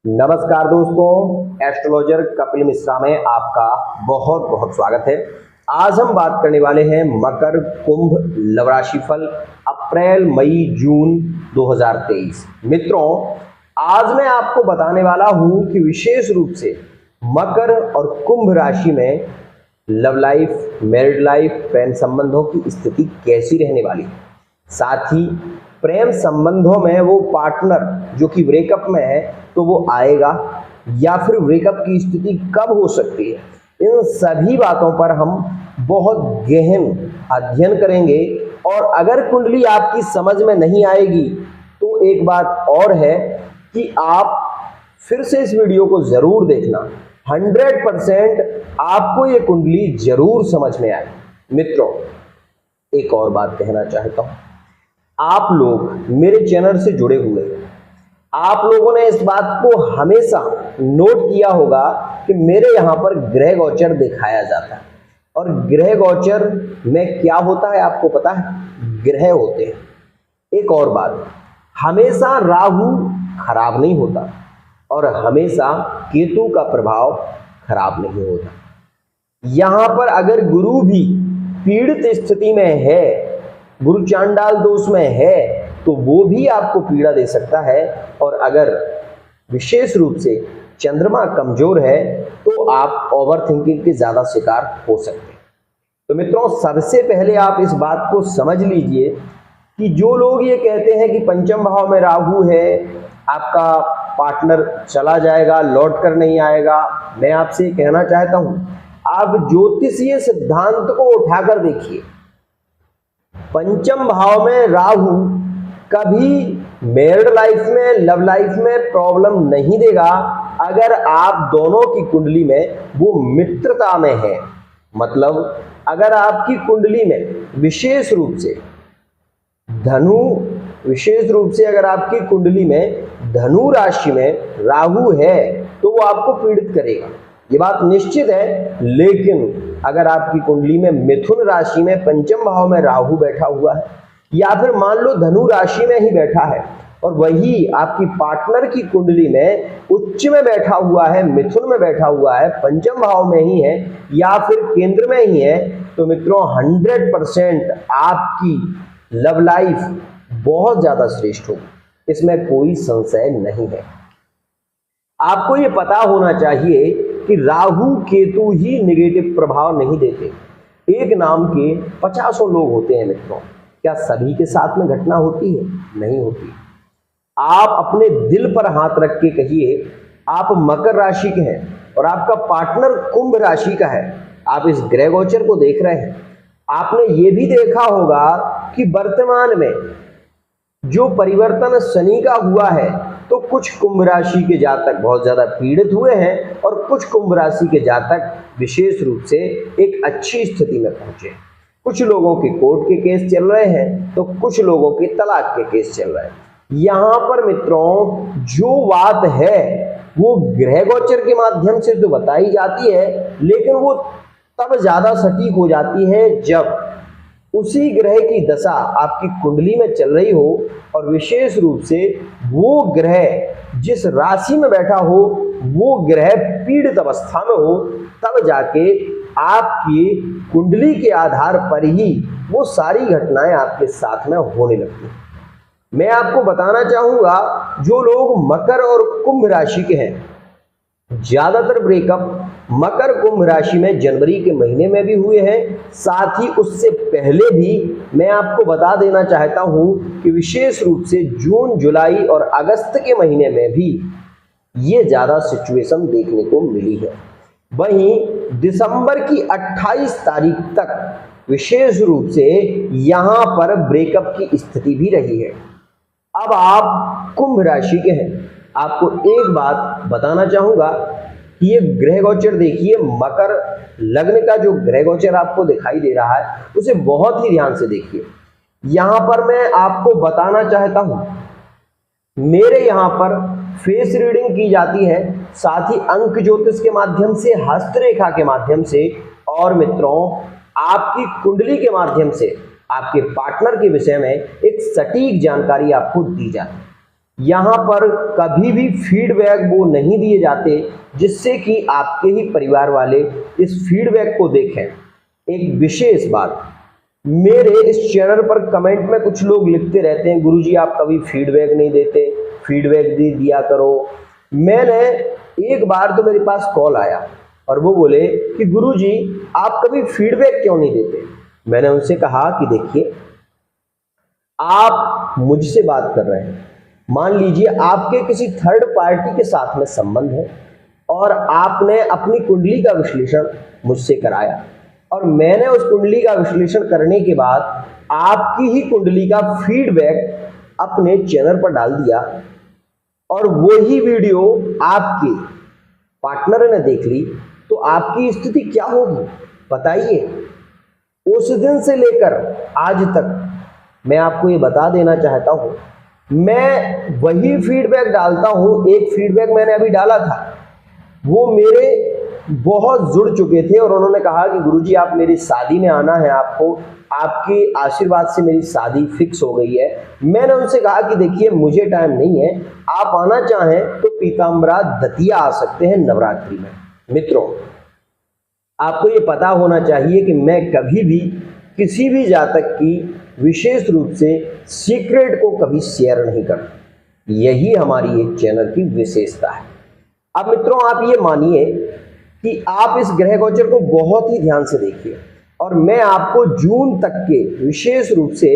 नमस्कार दोस्तों, एस्ट्रोलॉजर कपिल मिश्रा में आपका बहुत बहुत स्वागत है। आज हम बात करने वाले हैं मकर कुंभ लव राशिफल अप्रैल मई जून 2023। मित्रों, आज मैं आपको बताने वाला हूं कि विशेष रूप से मकर और कुंभ राशि में लव लाइफ, मैरिड लाइफ, प्रेम संबंधों की स्थिति कैसी रहने वाली है। साथ ही प्रेम संबंधों में वो पार्टनर जो कि ब्रेकअप में है तो वो आएगा या फिर ब्रेकअप की स्थिति कब हो सकती है, इन सभी बातों पर हम बहुत गहन अध्ययन करेंगे। और अगर कुंडली आपकी समझ में नहीं आएगी तो एक बात और है कि आप फिर से इस वीडियो को जरूर देखना, 100% आपको ये कुंडली जरूर समझ में आए। मित्रों, एक और बात कहना चाहता हूं, आप लोग मेरे चैनल से जुड़े हुए हैं, आप लोगों ने इस बात को हमेशा नोट किया होगा कि मेरे यहां पर ग्रह गोचर दिखाया जाता है। और ग्रह गोचर में क्या होता है आपको पता है? ग्रह होते हैं। एक और बात, हमेशा राहु खराब नहीं होता और हमेशा केतु का प्रभाव खराब नहीं होता। यहां पर अगर गुरु भी पीड़ित स्थिति में है, गुरु चांडाल दोष में है, तो वो भी आपको पीड़ा दे सकता है। और अगर विशेष रूप से चंद्रमा कमजोर है तो आप ओवर थिंकिंग के ज्यादा शिकार हो सकते हैं। तो मित्रों, सबसे पहले आप इस बात को समझ लीजिए कि जो लोग ये कहते हैं कि पंचम भाव में राहु है, आपका पार्टनर चला जाएगा, लौट कर नहीं आएगा, मैं आपसे कहना चाहता हूं, आप ज्योतिषीय सिद्धांत को उठाकर देखिए। पंचम भाव में राहु कभी मैरिड लाइफ में, लव लाइफ में प्रॉब्लम नहीं देगा अगर आप दोनों की कुंडली में वो मित्रता में है। मतलब अगर आपकी कुंडली में विशेष रूप से अगर आपकी कुंडली में धनु राशि में राहु है तो वो आपको पीड़ित करेगा, ये बात निश्चित है। लेकिन अगर आपकी कुंडली में मिथुन राशि में पंचम भाव में राहु बैठा हुआ है, या फिर मान लो धनु राशि में ही बैठा है और वही आपकी पार्टनर की कुंडली में उच्च में बैठा हुआ है, मिथुन में बैठा हुआ है, पंचम भाव में ही है या फिर केंद्र में ही है, तो मित्रों 100% आपकी लव लाइफ बहुत ज्यादा श्रेष्ठ होगी, इसमें कोई संशय नहीं है। आपको ये पता होना चाहिए कि राहु केतु ही नेगेटिव प्रभाव नहीं देते। एक नाम के 50 लोग होते हैं मित्रों। क्या सभी के साथ में घटना होती है? नहीं होती। आप अपने दिल पर हाथ रख के कहिए, आप मकर राशि के हैं और आपका पार्टनर कुंभ राशि का है, आप इस ग्रह गोचर को देख रहे हैं, आपने ये भी देखा होगा कि वर्तमान में जो परिवर्तन शनि का हुआ है तो कुछ कुंभ राशि के जातक बहुत ज्यादा पीड़ित हुए हैं और कुछ कुंभ राशि के जातक विशेष रूप से एक अच्छी स्थिति में पहुंचे। कुछ लोगों के कोर्ट के केस चल रहे हैं तो कुछ लोगों के तलाक के केस चल रहे हैं। यहां पर मित्रों जो बात है वो ग्रह गोचर के माध्यम से तो बताई जाती है, लेकिन वो तब ज्यादा सटीक हो जाती है जब उसी ग्रह की दशा आपकी कुंडली में चल रही हो और विशेष रूप से वो ग्रह जिस राशि में बैठा हो वो ग्रह पीड़ित अवस्था में हो, तब जाके आपकी कुंडली के आधार पर ही वो सारी घटनाएं आपके साथ में होने लगती हैं। मैं आपको बताना चाहूंगा, जो लोग मकर और कुंभ राशि के हैं, ज्यादातर ब्रेकअप मकर कुंभ राशि में जनवरी के महीने में भी हुए हैं। साथ ही उससे पहले भी मैं आपको बता देना चाहता हूं कि विशेष रूप से जून, जुलाई और अगस्त के महीने में भी ये ज्यादा सिचुएशन देखने को मिली है। वहीं दिसंबर की 28 तारीख तक विशेष रूप से यहां पर ब्रेकअप की स्थिति भी रही है। अब आप कुंभ राशि के हैं, आपको एक बात बताना चाहूंगा कि ये ग्रह गोचर देखिए, मकर लग्न का जो ग्रह गोचर आपको दिखाई दे रहा है उसे बहुत ही ध्यान से देखिए। यहां पर मैं आपको बताना चाहता हूं, मेरे यहां पर फेस रीडिंग की जाती है, साथ ही अंक ज्योतिष के माध्यम से, हस्तरेखा के माध्यम से और मित्रों आपकी कुंडली के माध्यम से आपके पार्टनर के विषय में एक सटीक जानकारी आपको दी जाती है। यहाँ पर कभी भी फीडबैक वो नहीं दिए जाते जिससे कि आपके ही परिवार वाले इस फीडबैक को देखें। एक विशेष बात, मेरे इस चैनल पर कमेंट में कुछ लोग लिखते रहते हैं, गुरुजी आप कभी फीडबैक नहीं देते, फीडबैक दिया करो। मैंने एक बार तो मेरे पास कॉल आया और वो बोले कि गुरुजी आप कभी फीडबैक क्यों नहीं देते। मैंने उनसे कहा कि देखिए, आप मुझसे बात कर रहे हैं, मान लीजिए आपके किसी थर्ड पार्टी के साथ में संबंध है और आपने अपनी कुंडली का विश्लेषण मुझसे कराया और मैंने उस कुंडली का विश्लेषण करने के बाद आपकी ही कुंडली का फीडबैक अपने चैनल पर डाल दिया और वही वीडियो आपके पार्टनर ने देख ली, तो आपकी स्थिति क्या होगी बताइए। उस दिन से लेकर आज तक मैं आपको ये बता देना चाहता हूं, मैं वही फीडबैक डालता हूं। एक फीडबैक मैंने अभी डाला था, वो मेरे बहुत जुड़ चुके थे और उन्होंने कहा कि गुरुजी आप मेरी शादी में आना है, आपको आपके आशीर्वाद से मेरी शादी फिक्स हो गई है। मैंने उनसे कहा कि देखिए मुझे टाइम नहीं है, आप आना चाहें तो पीताम्बरा दतिया आ सकते हैं नवरात्रि में। मित्रों, आपको ये पता होना चाहिए कि मैं कभी भी किसी भी जातक की विशेष रूप से सीक्रेट को कभी शेयर नहीं करता। यही हमारी एक चैनल की विशेषता है। अब मित्रों, आप ये मानिए कि आप इस ग्रह गोचर को बहुत ही ध्यान से देखिए और मैं आपको जून तक के विशेष रूप से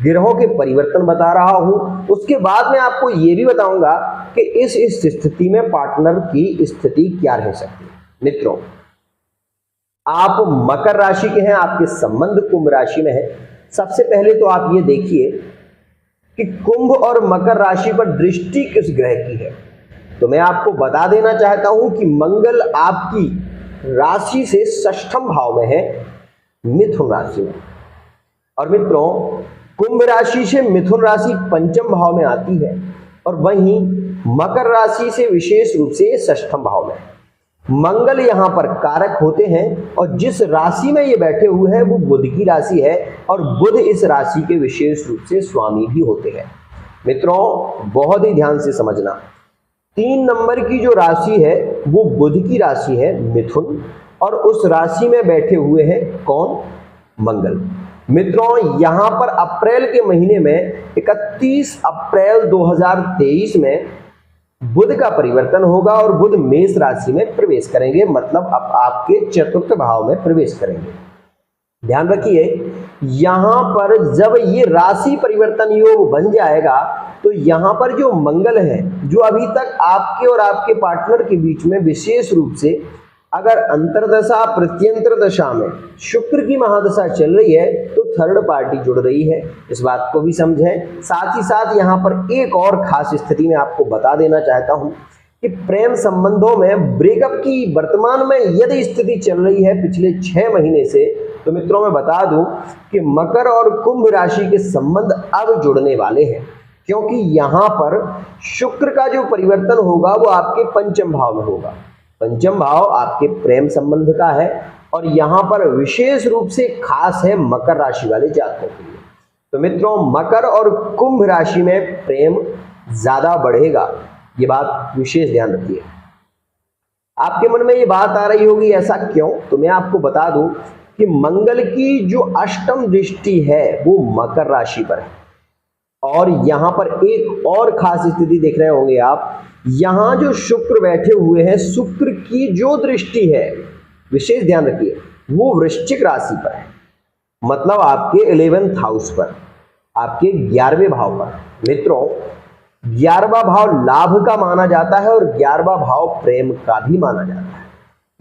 ग्रहों के परिवर्तन बता रहा हूं। उसके बाद मैं आपको ये भी बताऊंगा कि इस स्थिति में पार्टनर की स्थिति क्या रह सकती है। मित्रों, आप मकर राशि के हैं, आपके संबंध कुंभ राशि में है। सबसे पहले तो आप ये देखिए कि कुंभ और मकर राशि पर दृष्टि किस ग्रह की है। तो मैं आपको बता देना चाहता हूं कि मंगल आपकी राशि से षष्ठम भाव में है, मिथुन राशि में। और मित्रों, कुंभ राशि से मिथुन राशि पंचम भाव में आती है और वहीं मकर राशि से विशेष रूप से षष्ठम भाव में। मंगल यहां पर कारक होते हैं और जिस राशि में ये बैठे हुए हैं वो बुध की राशि है और बुध इस राशि के विशेष रूप से स्वामी भी होते हैं। मित्रों, बहुत ही ध्यान से समझना, 3 नंबर की जो राशि है वो बुध की राशि है मिथुन, और उस राशि में बैठे हुए हैं कौन? मंगल। मित्रों, यहां पर अप्रैल के महीने में 31 अप्रैल 2023 में बुध का परिवर्तन होगा और बुध मेष राशि में प्रवेश करेंगे, मतलब अब आपके चतुर्थ भाव में प्रवेश करेंगे। ध्यान रखिए, यहां पर जब ये राशि परिवर्तन योग बन जाएगा तो यहां पर जो मंगल है, जो अभी तक आपके और आपके पार्टनर के बीच में विशेष रूप से अगर अंतरदशा प्रत्यंतर दशा में शुक्र की महादशा चल रही है तो थर्ड पार्टी जुड़ रही है, इस बात को भी समझें। साथ ही साथ यहाँ पर एक और खास स्थिति में आपको बता देना चाहता हूँ कि प्रेम संबंधों में ब्रेकअप की वर्तमान में यदि स्थिति चल रही है पिछले 6 महीने से, तो मित्रों मैं बता दूं कि मकर और कुंभ राशि के संबंध अब जुड़ने वाले हैं, क्योंकि यहाँ पर शुक्र का जो परिवर्तन होगा वो आपके पंचम भाव में होगा। पंचम भाव आपके प्रेम संबंध का है और यहाँ पर विशेष रूप से खास है मकर राशि वाले जातकों के लिए। तो मित्रों, मकर और कुंभ राशि में प्रेम ज्यादा बढ़ेगा, ये बात विशेष ध्यान रखिए। आपके मन में ये बात आ रही होगी ऐसा क्यों? तो मैं आपको बता दूं कि मंगल की जो अष्टम दृष्टि है वो मकर राशि पर है और यहाँ पर एक और खास स्थिति देख रहे होंगे आप, यहाँ जो शुक्र बैठे हुए हैं, शुक्र की जो दृष्टि है, विशेष ध्यान रखिए, वो वृश्चिक राशि पर है, मतलब आपके 11th हाउस पर, आपके 11वें भाव पर। मित्रों, 11वां भाव लाभ का माना जाता है और 11वां भाव प्रेम का भी माना जाता है।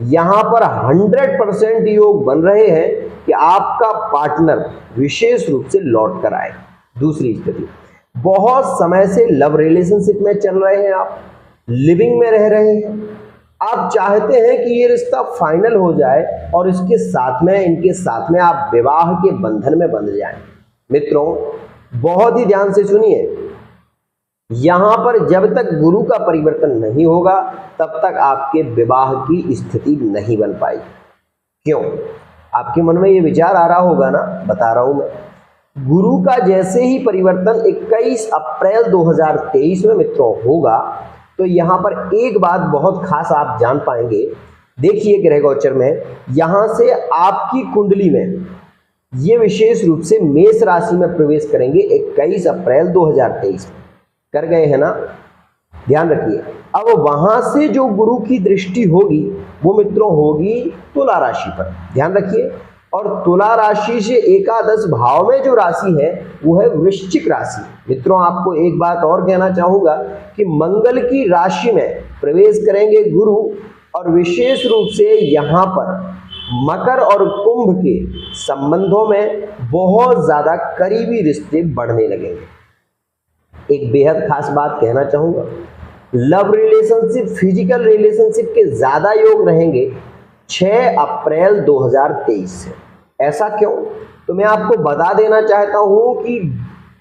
यहाँ पर 100% योग बन रहे हैं कि आपका पार्टनर विशेष रूप से लौट कर आए। दूसरी स्थिति, बहुत समय से लव रिलेशनशिप में चल रहे हैं, आप लिविंग में रह रहे हैं, आप चाहते हैं कि ये रिश्ता फाइनल हो जाए और इसके साथ में, इनके साथ में आप विवाह के बंधन में बंध जाएं। मित्रों, बहुत ही ध्यान से सुनिए, यहां पर जब तक गुरु का परिवर्तन नहीं होगा तब तक आपके विवाह की स्थिति नहीं बन पाएगी। क्यों? आपके मन में ये विचार आ रहा होगा ना, बता रहा हूं मैं। गुरु का जैसे ही परिवर्तन 21 अप्रैल 2023 में मित्रों होगा, तो यहां पर एक बात बहुत खास आप जान पाएंगे। देखिए ग्रह गोचर में यहां से आपकी कुंडली में ये विशेष रूप से मेष राशि में प्रवेश करेंगे 21 अप्रैल 2023 में। कर गए हैं ना, ध्यान रखिए। अब वहां से जो गुरु की दृष्टि होगी वो मित्रों होगी तुला राशि पर, ध्यान रखिए। और तुला राशि से एकादश भाव में जो राशि है वो है वृश्चिक राशि। मित्रों आपको एक बात और कहना चाहूंगा कि मंगल की राशि में प्रवेश करेंगे गुरु, और विशेष रूप से यहाँ पर मकर और कुंभ के संबंधों में बहुत ज्यादा करीबी रिश्ते बढ़ने लगेंगे। एक बेहद खास बात कहना चाहूंगा, लव रिलेशनशिप, फिजिकल रिलेशनशिप के ज्यादा योग रहेंगे 6 अप्रैल 2023 से। ऐसा क्यों? तो मैं आपको बता देना चाहता हूं कि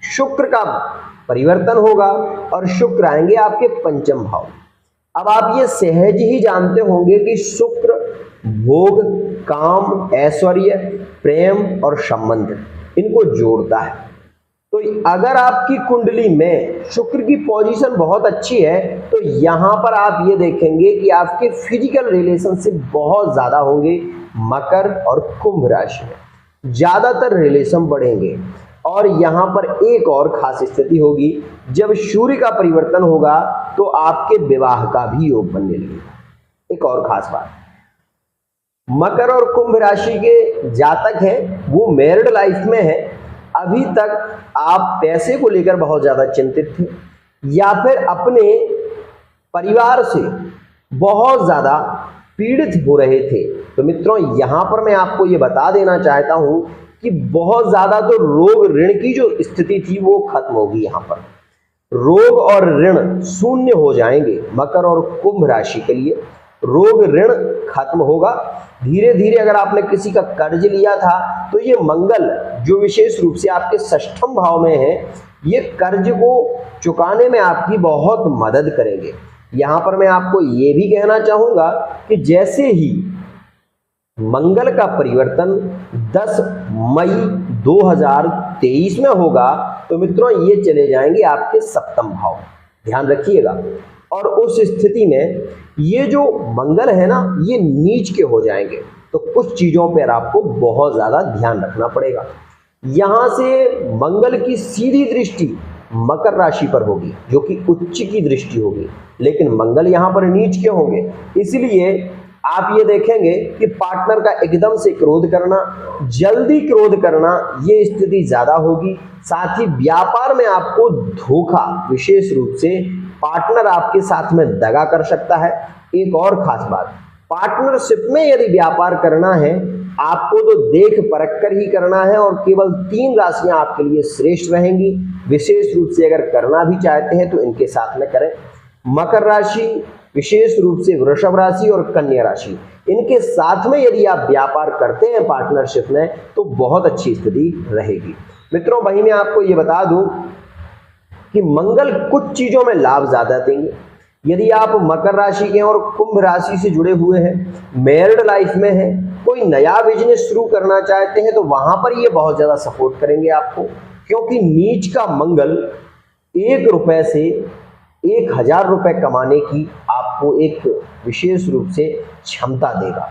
शुक्र का परिवर्तन होगा और शुक्र आएंगे आपके पंचम भाव। अब आप ये सहज ही जानते होंगे कि शुक्र भोग, काम, ऐश्वर्य, प्रेम और संबंध इनको जोड़ता है। तो अगर आपकी कुंडली में शुक्र की पोजीशन बहुत अच्छी है तो यहां पर आप ये देखेंगे कि आपके फिजिकल रिलेशनशिप बहुत ज्यादा होंगे मकर और कुंभ राशि में, ज्यादातर रिलेशन बढ़ेंगे। और यहां पर एक और खास स्थिति होगी, जब सूर्य का परिवर्तन होगा तो आपके विवाह का भी योग बनने लगेगा। एक और खास बात, मकर और कुंभ राशि के जातक हैं वो मैरिड लाइफ में है, अभी तक आप पैसे को लेकर बहुत ज्यादा चिंतित थे या फिर अपने परिवार से बहुत ज्यादा पीड़ित हो रहे थे, तो मित्रों यहां पर मैं आपको ये बता देना चाहता हूं कि बहुत ज्यादा तो रोग ऋण की जो स्थिति थी वो खत्म होगी। यहां पर रोग और ऋण शून्य हो जाएंगे। मकर और कुंभ राशि के लिए रोग ऋण खत्म होगा धीरे धीरे। अगर आपने किसी का कर्ज लिया था तो ये मंगल जो विशेष रूप से आपके षष्ठम भाव में है, ये कर्ज को चुकाने में आपकी बहुत मदद करेंगे। यहां पर मैं आपको ये भी कहना चाहूंगा कि जैसे ही मंगल का परिवर्तन 10 मई 2023 में होगा तो मित्रों ये चले जाएंगे आपके सप्तम भाव, ध्यान रखिएगा। और उस स्थिति में ये जो मंगल है ना ये नीच के हो जाएंगे, तो कुछ चीजों पर आपको बहुत ज्यादा ध्यान रखना पड़ेगा। यहां से मंगल की सीधी दृष्टि मकर राशि पर होगी जो कि उच्च की दृष्टि होगी, लेकिन मंगल यहां पर नीच के होंगे, इसलिए आप ये देखेंगे कि पार्टनर का एकदम से क्रोध करना, जल्दी क्रोध करना, ये स्थिति ज्यादा होगी। साथ ही व्यापार में आपको धोखा, विशेष रूप से पार्टनर आपके साथ में दगा कर सकता है। एक और खास बात, पार्टनरशिप में यदि व्यापार करना है आपको तो देख परख कर ही करना है, और केवल 3 राशियां आपके लिए श्रेष्ठ रहेंगी। विशेष रूप से अगर करना भी चाहते हैं तो इनके साथ में करें। मकर राशि, विशेष रूप से वृषभ राशि और कन्या राशि, इनके साथ में यदि आप व्यापार करते हैं पार्टनरशिप में तो बहुत अच्छी स्थिति रहेगी। मित्रों वहीं मैं आपको ये बता दूं कि मंगल कुछ चीजों में लाभ ज्यादा देंगे। यदि आप मकर राशि के और कुंभ राशि से जुड़े हुए हैं, मैरिड लाइफ में हैं, कोई नया बिजनेस शुरू करना चाहते हैं तो वहां पर ये बहुत ज्यादा सपोर्ट करेंगे आपको, क्योंकि नीच का मंगल 1 रुपए से 1000 रुपए कमाने की आपको एक विशेष रूप से क्षमता देगा।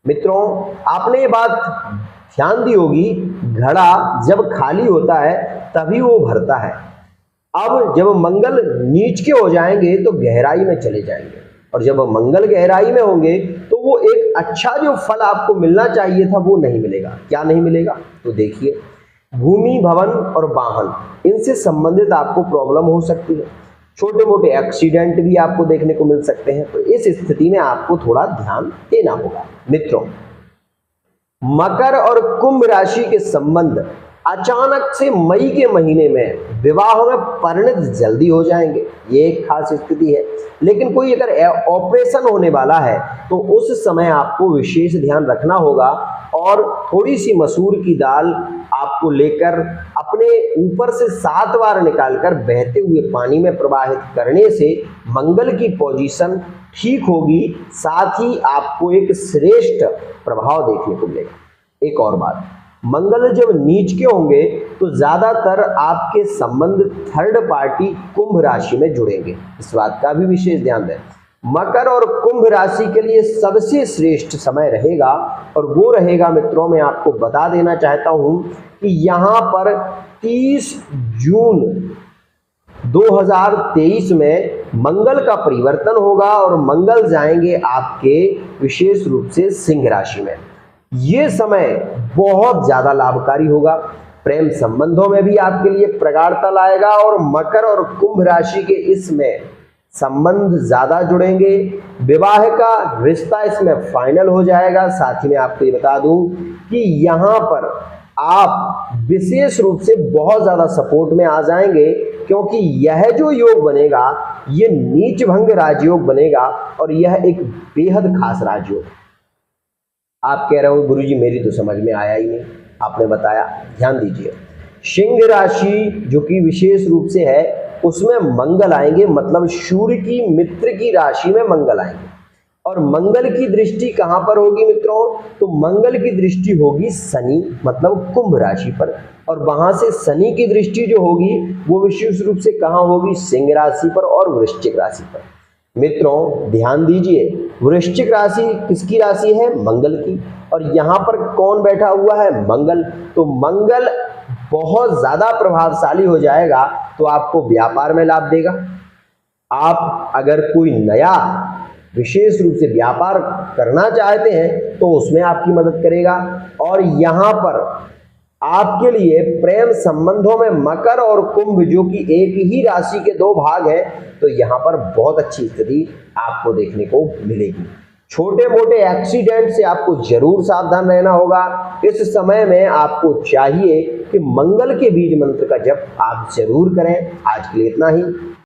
मित्रों आपने ये बात ध्यान दी होगी, घड़ा जब खाली होता है तभी वो भरता है। अब जब मंगल नीच के हो जाएंगे तो गहराई में चले जाएंगे, और जब मंगल गहराई में होंगे तो वो एक अच्छा जो फल आपको मिलना चाहिए था वो नहीं मिलेगा। क्या नहीं मिलेगा? तो देखिए, भूमि, भवन और वाहन, इनसे संबंधित आपको प्रॉब्लम हो सकती है। छोटे मोटे एक्सीडेंट भी आपको देखने को मिल सकते हैं, तो इस स्थिति में आपको थोड़ा ध्यान देना होगा। मित्रों मकर और कुंभ राशि के संबंध अचानक से मई के महीने में विवाह में परिणत जल्दी हो जाएंगे, ये एक खास स्थिति है। लेकिन कोई अगर ऑपरेशन होने वाला है तो उस समय आपको विशेष ध्यान रखना होगा, और थोड़ी सी मसूर की दाल आपको लेकर अपने ऊपर से 7 बार निकालकर बहते हुए पानी में प्रवाहित करने से मंगल की पोजीशन ठीक होगी, साथ ही आपको एक श्रेष्ठ प्रभाव देखने को मिलेगा। एक और बात, मंगल जब नीच के होंगे तो ज्यादातर आपके संबंध थर्ड पार्टी कुंभ राशि में जुड़ेंगे, इस बात का भी विशेष ध्यान दें। मकर और कुंभ राशि के लिए सबसे श्रेष्ठ समय रहेगा और वो रहेगा मित्रों, मैं आपको बता देना चाहता हूं कि यहां पर 30 जून 2023 में मंगल का परिवर्तन होगा और मंगल जाएंगे आपके विशेष रूप से सिंह राशि में। ये समय बहुत ज्यादा लाभकारी होगा, प्रेम संबंधों में भी आपके लिए प्रगाढ़ता लाएगा और मकर और कुंभ राशि के इसमें संबंध ज्यादा जुड़ेंगे, विवाह का रिश्ता इसमें फाइनल हो जाएगा। साथ ही में आपको ये बता दूं कि यहाँ पर आप विशेष रूप से बहुत ज्यादा सपोर्ट में आ जाएंगे, क्योंकि यह जो योग बनेगा ये नीच भंग राजयोग बनेगा और यह एक बेहद खास राजयोग। आप कह रहे हो गुरुजी मेरी तो समझ में आया ही नहीं, आपने बताया, ध्यान दीजिए। सिंह राशि जो कि विशेष रूप से है उसमें मंगल आएंगे, मतलब सूर्य की मित्र की राशि में मंगल आएंगे और मंगल की दृष्टि कहां पर होगी मित्रों, तो मंगल की दृष्टि होगी शनि मतलब कुंभ राशि पर, और वहां से शनि की दृष्टि जो होगी वो विशेष रूप से कहां होगी, सिंह राशि पर और वृश्चिक राशि पर। मित्रों ध्यान दीजिए, वृश्चिक राशि किसकी राशि है, मंगल की, और यहाँ पर कौन बैठा हुआ है, मंगल। तो मंगल बहुत ज्यादा प्रभावशाली हो जाएगा तो आपको व्यापार में लाभ देगा। आप अगर कोई नया विशेष रूप से व्यापार करना चाहते हैं तो उसमें आपकी मदद करेगा। और यहाँ पर आपके लिए प्रेम संबंधों में मकर और कुंभ जो कि एक ही राशि के दो भाग हैं, तो यहाँ पर बहुत अच्छी स्थिति आपको देखने को मिलेगी। छोटे मोटे एक्सीडेंट से आपको जरूर सावधान रहना होगा। इस समय में आपको चाहिए कि मंगल के बीज मंत्र का जप आप जरूर करें। आज के लिए इतना ही।